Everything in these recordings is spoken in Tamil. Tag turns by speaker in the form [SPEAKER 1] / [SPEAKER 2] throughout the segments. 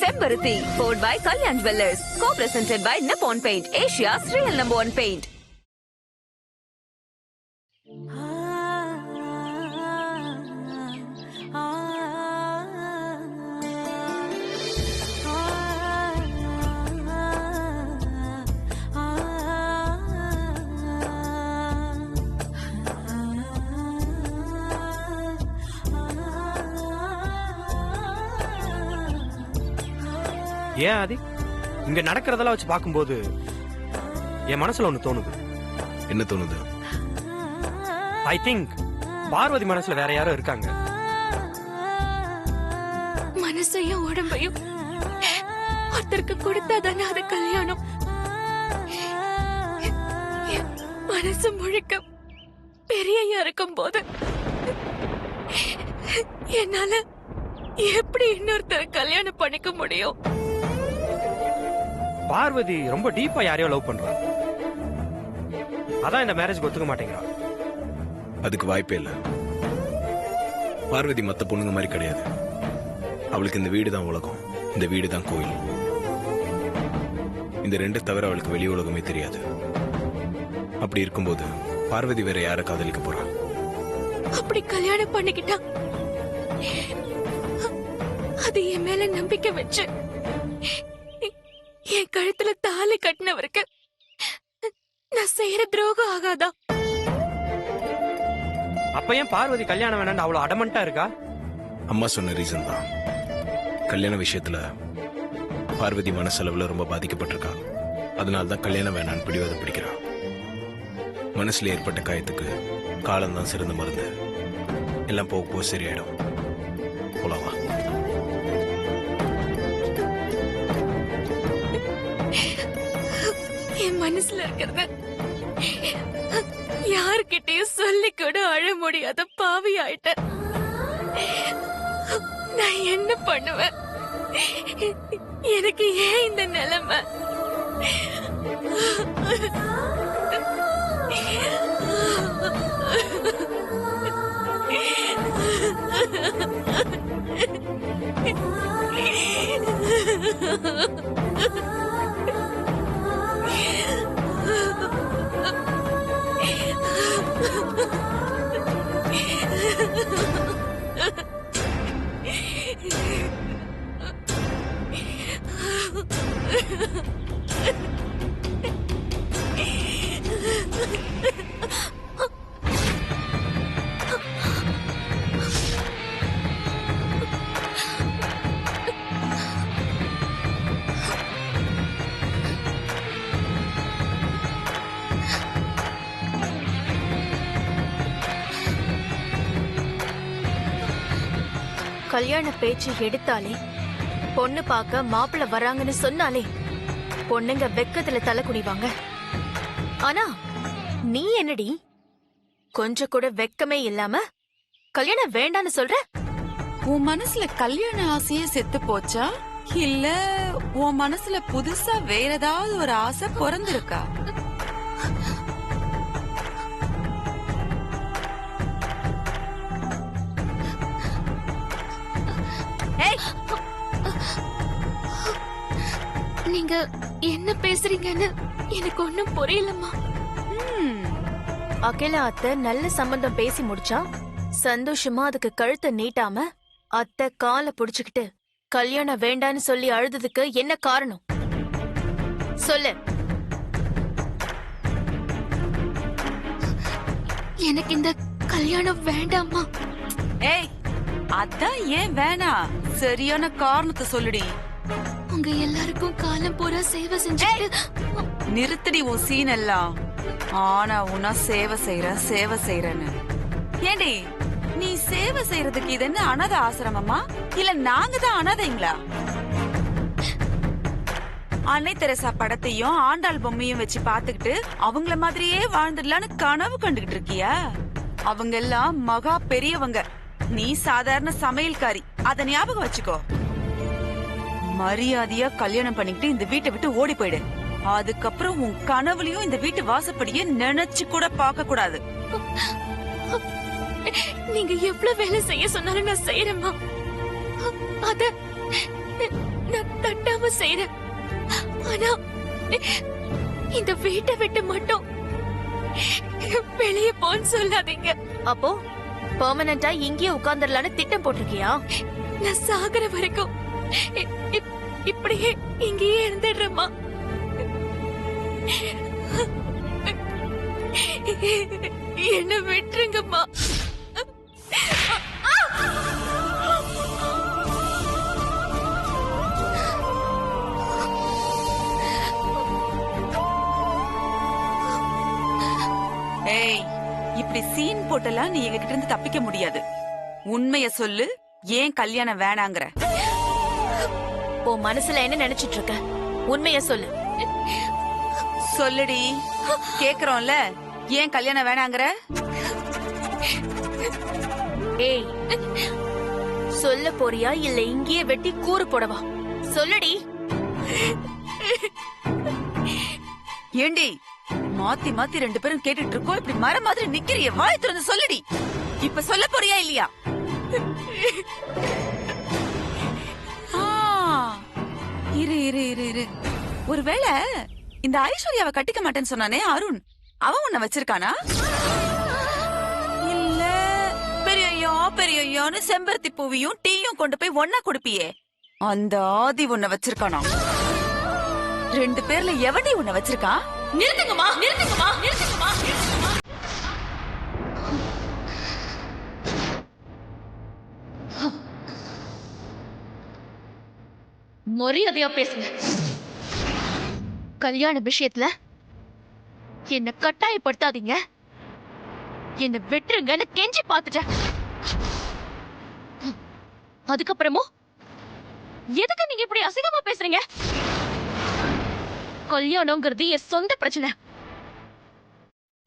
[SPEAKER 1] Sembaruthi, powered by Kalyan Jewellers, co-presented by Nippon Paint, Asia's real #1 paint.
[SPEAKER 2] ஏன் ஆதி இங்க நடக்கிறதெல்லாம் வச்சு பார்க்கும்போது என் மனசுல ஒண்ணு தோணுது.
[SPEAKER 3] என்ன தோணுது?
[SPEAKER 2] ஐ திங்க் பார்வதி மனசுல வேற யாரோ இருக்காங்க.
[SPEAKER 4] மனசையும் உடம்பையும் ஒருத்தருக்கு கொடுத்தாதானே அது கல்யாணம். மனசு முழுக்க பெரிய இருக்கும் போது என்னால எப்படி இன்னொருத்தர் கல்யாணம் பண்ணிக்க முடியும்?
[SPEAKER 2] பார்வதி ரொம்ப டீப்பா யாரையோ லவ் பண்றா. அதான் இந்த மேரேஜ் ஒத்துக்க மாட்டேங்கிறா.
[SPEAKER 3] அதுக்கு வாய்ப்பே இல்ல. பார்வதி மத்த பொண்ணுங்க மாதிரி கிடையாது. அவளுக்கு இந்த வீடு தான் உலகம், இந்த வீடு தான் கோயில். இந்த ரெண்டு தவிர அவளுக்கு வெளி உலகமே தெரியாது. அப்படி இருக்கும்போது பார்வதி வேற யாரை காதலிக்க போறா?
[SPEAKER 4] அப்படி கல்யாணம் பண்ணிக்கிட்டா அது என் மேல நம்பிக்கை வச்சு என் கழுத்துல தாலி கட்டினவருக்கு நான் செய்யற துரோகம் ஆகாதா?
[SPEAKER 2] அப்ப ஏன் பார்வதி கல்யாணம் வேணான்னு அவ்வளவு அடமண்டா இருக்கா?
[SPEAKER 3] அம்மா சொன்ன ரீசன் தான். கல்யாண விஷயத்துல பார்வதி மனசளவுல ரொம்ப பாதிக்கப்பட்டிருக்கா. அதனால்தான் கல்யாணம் வேணான்னு பிடிவாதம் பிடிக்கிறா. மனசுல ஏற்பட்ட காயத்துக்கு காலம்தான் சிறந்த மருந்து. எல்லாம் போக போக சரியாயிடும். போலாமா?
[SPEAKER 4] என் மனசுல இருக்கிறது யார்கிட்டயும் சொல்லி கூட அழ முடியாத பாவி ஆயிட்டேன். நான் என்ன பண்ணுவேன்? எனக்கு ஏன் இந்த நிலைமை?
[SPEAKER 5] கல்யாண பேச்சு எடுத்தாலே, பொண்ணு பார்க்க மாப்பிள்ள வராங்கன்னு சொன்னாலே பொண்ணுங்க வெக்கத்துல தலை குனிவாங்க. ஆனா நீ என்னடி கொஞ்சம் கூட வெக்கமே இல்லாம கல்யாணம் வேண்டான்னு சொல்ற?
[SPEAKER 6] உன் மனசுல கல்யாண ஆசையே செத்து போச்சா, இல்ல உன் மனசுல புதுசா வேற ஏதாவது ஒரு ஆசை பிறந்திருக்கா?
[SPEAKER 4] நீங்க என்ன பேசுறீங்கன்னு எனக்கு ஒண்ணும் புரியலம்மா.
[SPEAKER 5] அகிலா அத்தை நல்ல சம்பந்தம் பேசி முடிச்சா சந்தோஷமா அதுக்கு கழுத்தை நீட்டாம அத்தை காலை புடிச்சுக்கிட்டு கல்யாணம் வேண்டான்னு சொல்லி அழுதுதுக்கு என்ன காரணம் சொல்லு.
[SPEAKER 4] எனக்கு இந்த கல்யாணம் வேண்டாம்மா.
[SPEAKER 6] ஏய், அதான் ஏன் வேணாம்? சரியான காரணத்தை சொல்லுடி.
[SPEAKER 4] உங்க எல்லாருக்கும் காலம் பூரா சேவை செஞ்சுட்டு
[SPEAKER 6] நிறுத்தடி உன் சீன் எல்லாம். ஆனா உன்னா சேவை செய்யறன்னு. ஏண்டி நீ சேவை செய்யறதுக்கு இது என்ன அனாதை ஆசிரமமா, இல்ல நாங்க தான் அனாதைங்களா? அன்னை தெரசா படத்தையும் ஆண்டாள் பொம்மையும் வச்சு பாத்துக்கிட்டு அவங்கள மாதிரியே வாழ்ந்துடலான்னு கனவு கண்டுகிட்டு இருக்கியா? அவங்க எல்லாம் மகா பெரியவங்க, நீ சாதாரண சமையல்காரி. அத ஞாபகம் வச்சுக்கோ. மரியாதையா கல்யாணம் பண்ணிக்கிட்டு இந்த வீட்டை விட்டு ஓடி போயிடு. அதுக்கப்புறம் உன் கனவுலயும் இந்த வீட்டு வாசப்படியே நினைச்சு கூட பார்க்க கூடாது.
[SPEAKER 4] நீங்க எவ்வளவு வேலை செய்ய சொன்னாலும் நான் செய்யறேம்மா. அத நான் தட்டாம செய்றேன். ஆனா இந்த வீட்டை விட்டு மட்டும் வெளியே போன்னு சொல்லாதீங்க.
[SPEAKER 5] அப்போ பெர்மனண்டா இங்கேயே உட்கார்ந்துடலான்னு திட்டம் போட்டிருக்கியா?
[SPEAKER 4] நான் சாகுற வரைக்கும் இப்படியே இங்கேயே இருந்துடுறேம்மா. என்ன விட்டுருங்கம்மா.
[SPEAKER 6] ஏய், இப்படி சீன் போட்டெல்லாம் நீ எங்ககிட்ட இருந்து தப்பிக்க முடியாது. உண்மைய சொல்லு, ஏன் கல்யாணம் வேணாங்கற?
[SPEAKER 5] உன் மனசுல என்ன நினைச்சிட்டு இருக்க? உண்மைய சொல்லு.
[SPEAKER 6] சொல்லுடி, கேக்குறோம்ல, ஏன் கல்யாணம் வேணாங்கற?
[SPEAKER 5] ஏய், சொல்ல போறியா இல்ல இங்கேயே வெட்டி கூறு போடவா? சொல்லுடி.
[SPEAKER 6] ஏண்டி மாத்தி மாத்தி ரெண்டு பேரும் கேட்டுட்டு இருக்கோம், இப்படி மரம் மாதிரி நிக்கிறிய? வாய் திறந்து சொல்லுடி. இப்ப சொல்ல போறியா இல்லையா? இரு இரு இரு இரு. ஒருவேளை இந்த ஐஸ்வர்யாவை கட்டிக்க மாட்டேன்னு சொன்னானே அருண், அவன் உன்னை வச்சிருக்கானா? இல்ல பெரியய்யான்னு செம்பருத்தி பூவியும் டீயும் கொண்டு போய் ஒன்னா கொடுப்பியே, அந்த ஆதி உன்னை வச்சிருக்கானா? ரெண்டு பேர்ல எவனி உன்னை வச்சிருக்கான்?
[SPEAKER 4] நிறுத்துங்கம்மா, நிறுத்துங்கம்மா, நிறுத்துங்கம்மா, நிறுத்துங்கம்மா. மரியாதையா பேசுங்க. கல்யாண விஷயத்துல என்ன கட்டாயப்படுத்தாதீங்க. என்ன வெட்டுருங்கன்னு கெஞ்சி பார்த்துட்டேன். அதுக்கப்புறமும் எதுக்கு நீங்க இப்படி அசிங்கமா பேசுறீங்க? கல்யாணம்ங்கிறது என் சொந்த பிரச்சனை.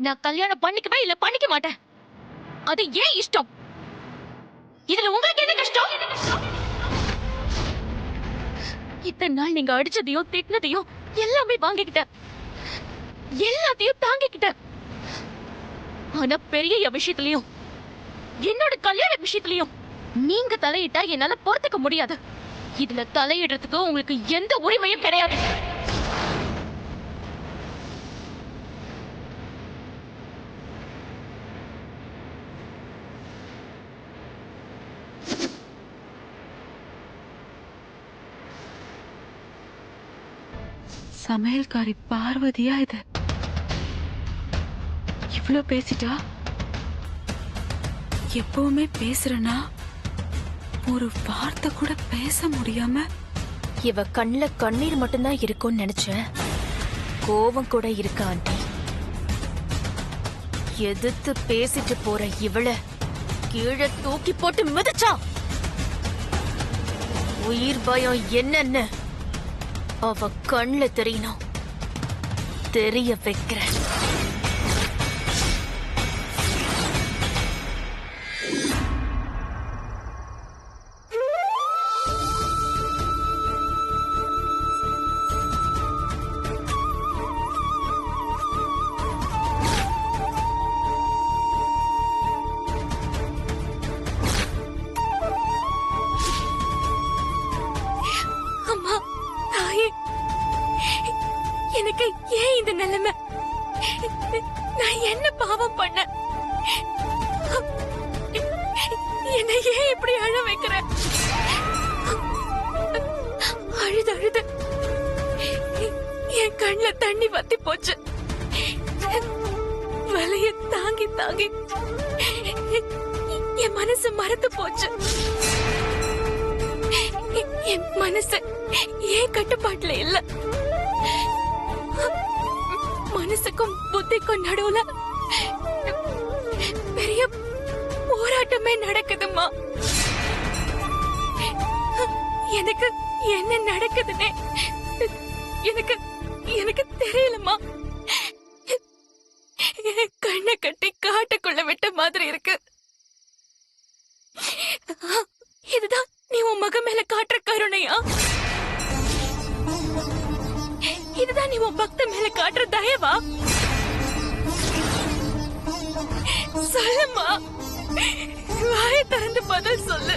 [SPEAKER 4] நான் கல்யாணம் பண்ணிக்கவே இல்ல பண்ணிக்க மாட்டேன். அது ஏன் இஷ்டம். இதுல உங்களுக்கு என்ன கஷ்டம்? இத்தனை நாள் நீங்க அடிச்சதையும் திட்டினதையும் எல்லாமே வாங்கிக்கிட்டேன், எல்லாத்தையும் தாங்கிக்கிட்டேன். ஆனா பெரிய விஷயத்திலயும் என்னோட கல்யாண விஷயத்திலயும் நீங்க தலையிட்டா என்னால பொறுத்துக்க முடியாது. இதுல தலையிடுறதுக்கு உங்களுக்கு எந்த உரிமையும் கிடையாது.
[SPEAKER 6] சமையல்காரி பார்வதியா இது? இவ்ளோ பேசிட்டா? எப்பவுமே பேசுறனா ஒரு வார்த்தை கூட பேச முடியாம?
[SPEAKER 5] இவ கண்ணுல கண்ணீர் மட்டும்தான் இருக்கும்னு நினைச்சேன். கோவம் கூட இருக்கா ஆண்டி. எதிர்த்து பேசிட்டு போற இவள கீழே தூக்கி போட்டு மிதிச்சா உயிர் பயம் என்னன்னு அவ கண்ணுல தெரியணும். தெரிய வைக்கிறேன்.
[SPEAKER 4] அம்மா, தாயே, எனக்கு ஏன் இந்த நிலைமை? நான் என்ன பாவம் பண்ண? என்னை ஏன் இப்படி அழ வைக்கிற? அழுது அழுது என் கண்ணுல தண்ணி வத்தி போச்சு. வலைய தாங்கி தாங்கி என் மனசு மறந்து போச்சு. என் மனசு ஏன் கட்டுப்பாட்டுல இல்ல. மனசுக்கும் புத்திக்கும் நடுவுல பெரிய போராட்டமே நடக்குதுமா. எனக்கு என்ன நடக்குதுன்னே எனக்கு எனக்கு தெரியலமா. கண்ணை கட்டி காட்டுக்குள்ள விட்ட மாதிரி இருக்கு. இதுதான் நீ உன் மக மேல காட்டுற கருணையா? இதுதான் நீ உன் பக்த மேல காட்டுற தயவா? சொல்லுமா, வாயை திறந்து பதில் சொல்லு.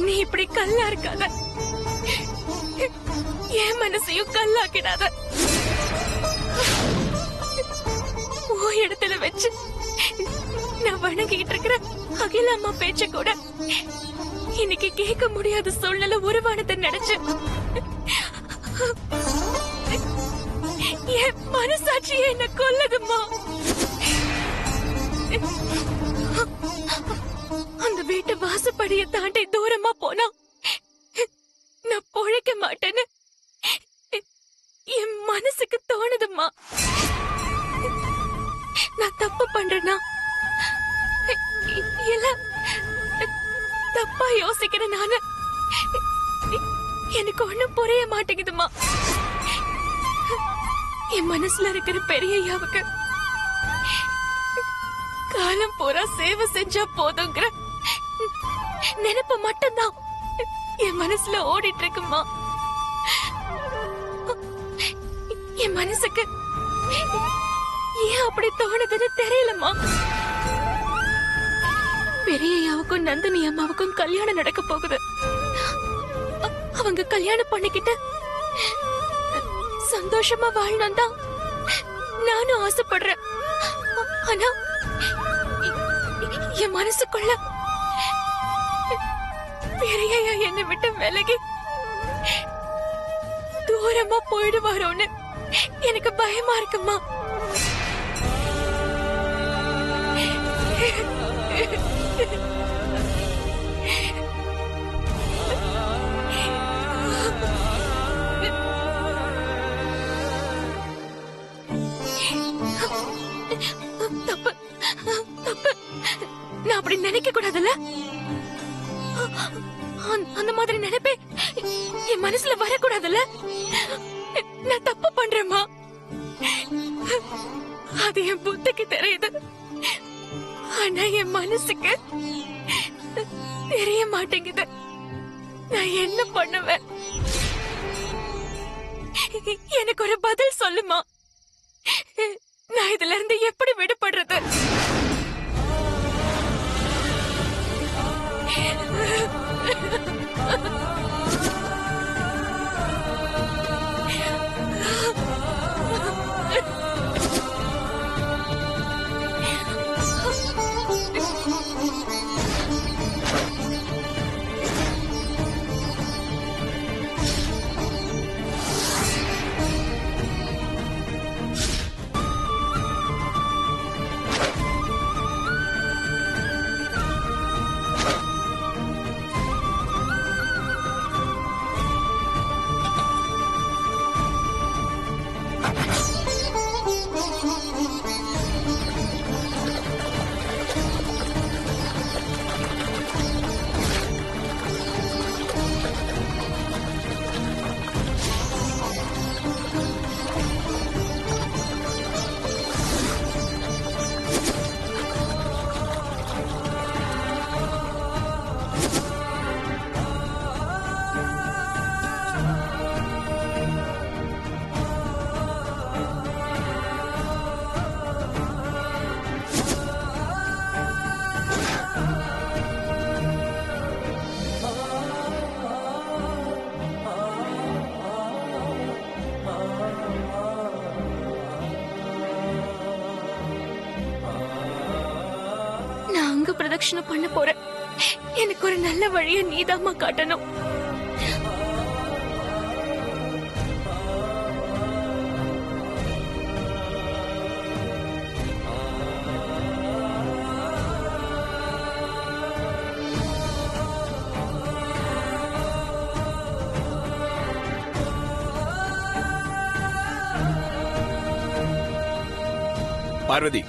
[SPEAKER 4] நீ இப்படி கல்லா இருக்காத, என் மனசையும் கல்லாக்கிடாத. ஓ இடத்துல வச்சு நான் வணங்கிட்டு இருக்கிற அகில அம்மா பேச்ச கூட இன்னைக்கு கேட்க முடியாத சூழ்நிலை உருவானதை நினைச்சு என் மனசாட்சியே என்ன கொல்லதும்மா. அந்த வீட்டு வாசப்படியை தாண்டி தூரமா போனா நான் பொழைக்க மாட்டேன்னு என் மனசுக்கு தோணுதும்மா. நான் தப்பு பண்றேனா இல்ல தப்பா யோசிக்கிறேன் நானு? எனக்கு ஒண்ணும் புரிய மாட்டேங்குதுமா. என் மனசுல இருக்கிற பெரியய்யாவுக்கு காலம் பூரா சேவை செஞ்சா போதுங்கிற நினைப்பு மட்டும்தான் என் மனசுல ஓடிட்டு இருக்குமா. என் மனசுக்கு ஏன் அப்படி தோணுதுன்னு தெரியலம்மா. பெரியய்யாவுக்கும் நந்தினி அம்மாவுக்கும் கல்யாணம் நடக்க போகுது. அவங்க கல்யாணம் பண்ணிக்கிட்டு சந்தோஷமா வாழணும் தான் நானும் ஆசைப்படுறேன். ஆனா என் மனசுக்குள்ள பெரியய்யா என்னை விட்டு விலகி தூரமா போயிடுவாரோன்னு எனக்கு பயமா இருக்குமா. தப்பு தப்பு, நான் அப்படி நினைக்க கூடாதுல்ல. அந்த மாதிரி நினைப்பே என் மனசுல வரக்கூடாதுல்ல. நான் தப்பு பண்றேம்மா, அது என் புத்திக்கு தெரியுது. ஆனா என் மனசுக்கு தெரிய மாட்டேங்குது. நான் என்ன பண்ணுவேன்? எனக்கு ஒரு பதில் சொல்லுமா. நான் இதுல இருந்து எப்படி விடுபடுறது? பிரதட்சணை பண்ண போறேன். எனக்கு ஒரு நல்ல வழியை நீதாம்மா காட்டணும்.
[SPEAKER 3] பார்வதி,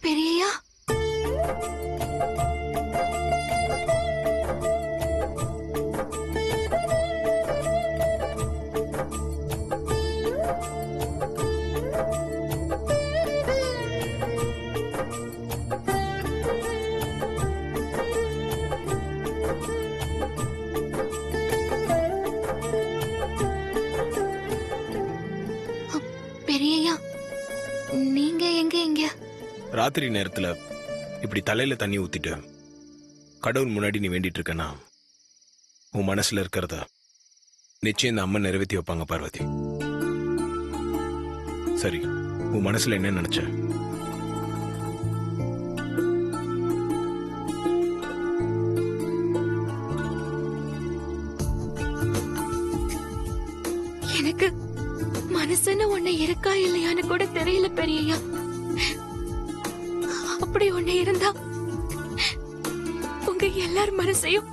[SPEAKER 4] பெரியய்யா, பெரியய்யா, நீங்க எங்க? இங்க
[SPEAKER 3] ராத்திரி நேரத்துல இப்படி தலையில தண்ணி ஊத்திட்டு கடவுள் முன்னாடி நீ வேண்டிட்டு இருக்கனா உன் மனசுல இருக்கிறத நிச்சயம் இந்த அம்மா நிறைவேற்றி வைப்பாங்க பார்வதி. சரி, உன் மனசுல என்ன நினைச்ச?
[SPEAKER 4] எனக்கு மனசுன்னு ஒண்ணு இருக்கா இல்லையான்னு கூட தெரியல பெரியய்யா. அப்படி ஒண்ணு இருந்தா உங்க எல்லார் மனசையும்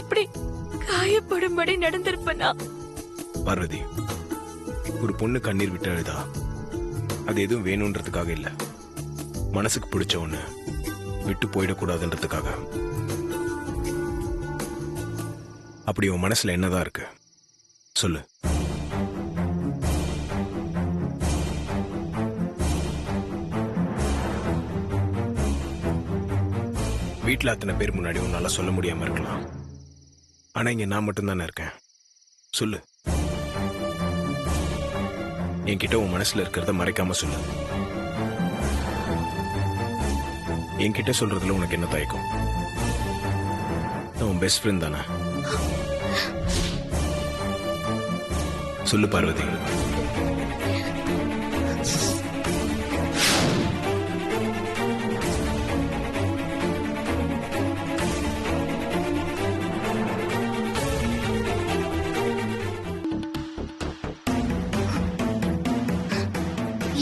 [SPEAKER 4] இப்படி காயப்படும்படி நடந்திருப்பனா?
[SPEAKER 3] பார்வதி, ஒரு பொண்ணு கண்ணீர் விட்டு அழுதா அது எதுவும் வேணும்ன்றதுக்காக இல்ல, மனசுக்கு பிடிச்ச ஒண்ணு விட்டு போயிடக்கூடாதுன்றதுக்காக. அப்படி உன் மனசுல என்னதான் இருக்கு சொல்லு. வீட்டுல அத்தனை பேர் முன்னாடி உன்னால சொல்ல முடியாம இருக்கலாம், ஆனா இங்க நான் மட்டும்தானே இருக்கேன். சொல்லு, என்கிட்ட உன் மனசுல இருக்கிறத மறைக்காம சொல்லு. என்கிட்ட சொல்றதுல உனக்கு என்ன தயக்கம்? நான் உன் பெஸ்ட் ஃப்ரெண்ட் தானே. சொல்லு பார்வதி.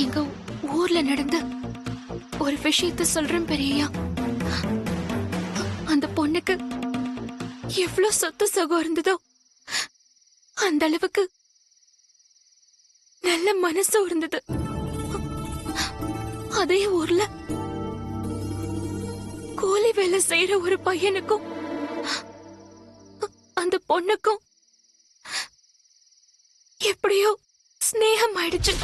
[SPEAKER 4] எங்க ஊர்ல நடந்த ஒரு விஷயத்த சொல்றேன் பெரியய்யா. அந்த பொண்ணுக்கு எவ்வளவு சொத்து சுகம் இருந்ததோ அந்த அளவுக்கு நல்ல மனசு இருந்தது. அதே ஊர்ல கூலி வேலை செய்யற ஒரு பையனுக்கும் அந்த பொண்ணுக்கும் எப்படியோ ஸ்நேகம் ஆயிடுச்சு.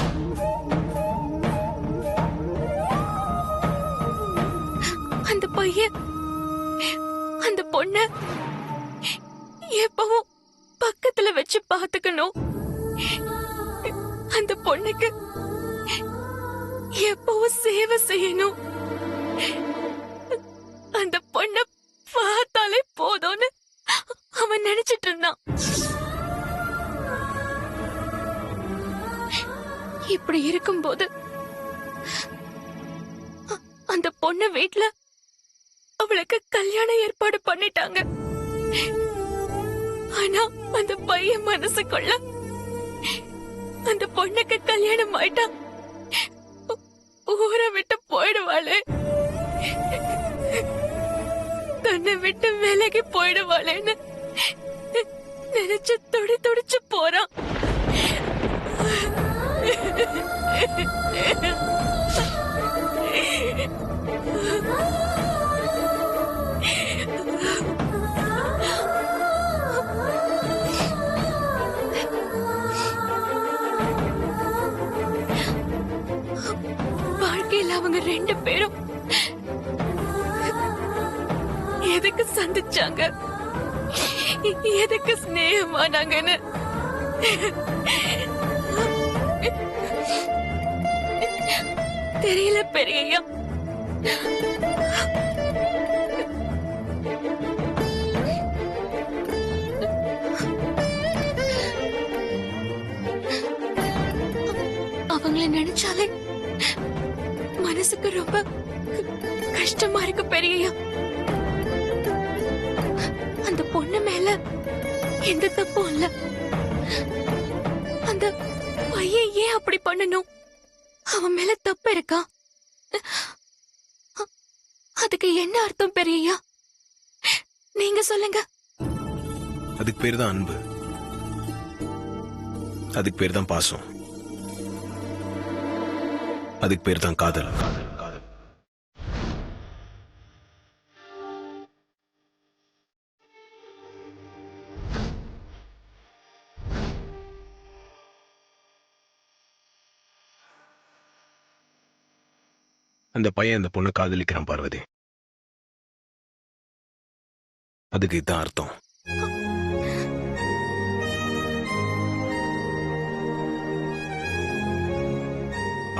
[SPEAKER 4] அந்த பையன் அந்த பொண்ண எப்பவும் பக்கத்துல வச்சு பாத்துக்கணும், அந்த பொண்ணுக்கு எப்பவும் சேவை செய்யணும், அந்த பொண்ண பார்த்தாலே போதும்னு அவன் நினைச்சிட்டு இருந்தான். இப்படி இருக்கும்போது அந்த பொண்ணு வீட்ல அவளுக்கு கல்யாண ஏற்பாடு பண்ணிட்டாங்க. ஆனா அந்த பையன் மனசுக்குள்ள அந்த பொண்ணுக்கு கல்யாணம் ஆயிட்டா ஊரை விட்டு போயிடுவாளே, தன்னை விட்டு விலகி போயிடுவாளேன்னு நினைச்சு துடி துடிச்சு போறான். வாழ்க்கையில் அவங்க ரெண்டு பேரும் எதுக்கு சந்திச்சாங்க, எதுக்கு ஸ்நேகமானாங்கன்னு தெரியல பெரியய்யா. அவங்கள நினைச்சாலே மனசுக்கு ரொம்ப கஷ்டமா இருக்கு பெரியய்யா. அந்த பொண்ணு மேல எந்த தப்பும் இல்ல, அந்த பையன் ஏன் அப்படி பண்ணணும்? அவன் மேல தப்பு இருக்கா? அதுக்கு என்ன அர்த்தம் பெரியய்யா? நீங்க சொல்லுங்க.
[SPEAKER 3] அதுக்கு பேர் தான் அன்பு, அதுக்கு பேர் தான் பாசம், அதுக்கு பேர் தான் காதல். அந்த பையன் அந்த பொண்ணு காதலிக்கிறான் பார்வதி, அதுக்கு இதுதான் அர்த்தம்.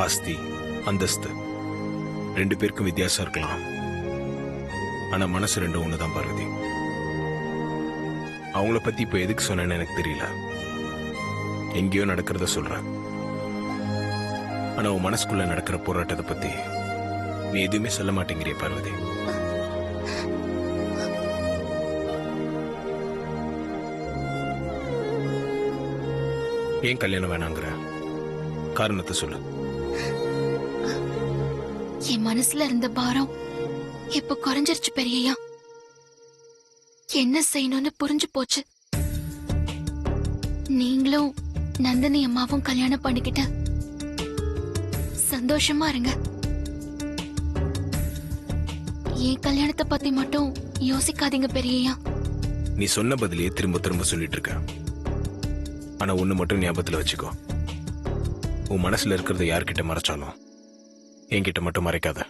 [SPEAKER 3] ஆஸ்தி, அந்தஸ்து 2 பேருக்கும் வித்தியாசம் இருக்கலாம், ஆனா மனசு ரெண்டும் ஒண்ணுதான் பார்வதி. அவங்கள பத்தி இப்ப எதுக்கு சொன்னேன்னு எனக்கு தெரியல. எங்கேயோ நடக்கிறத சொல்றேன். ஆனா உன் மனசுக்குள்ள நடக்கிற போராட்டத்தை பத்தி நீ எதுவுமே சொல்ல மாட்டேங்கிறிய பார்வதி. ஏன் கல்யாணம் வேணாங்கிற காரணத்தை சொல்லு.
[SPEAKER 4] என் மனசுல இருந்த பாரம் இப்ப குறைஞ்சிருச்சு பெரியய்யா. என்ன செய்யணும்னு புரிஞ்சு போச்சு. நீங்களும் நந்தினி அம்மாவும் கல்யாணம் பண்ணிக்கிட்ட சந்தோஷமா இருங்க. என் கல்யாணத்தை பத்தி மட்டும் யோசிக்காதீங்க பெரியய்யா.
[SPEAKER 3] நீ சொன்ன பதிலையே திரும்ப திரும்ப சொல்லிட்டு இருக்க. ஆனா ஒண்ணு மட்டும் ஞாபகத்துல வச்சுக்கோ, உன் மனசுல இருக்கிறத யார்கிட்ட மறைச்சாலும் என்கிட்ட மட்டும் மறைக்காத.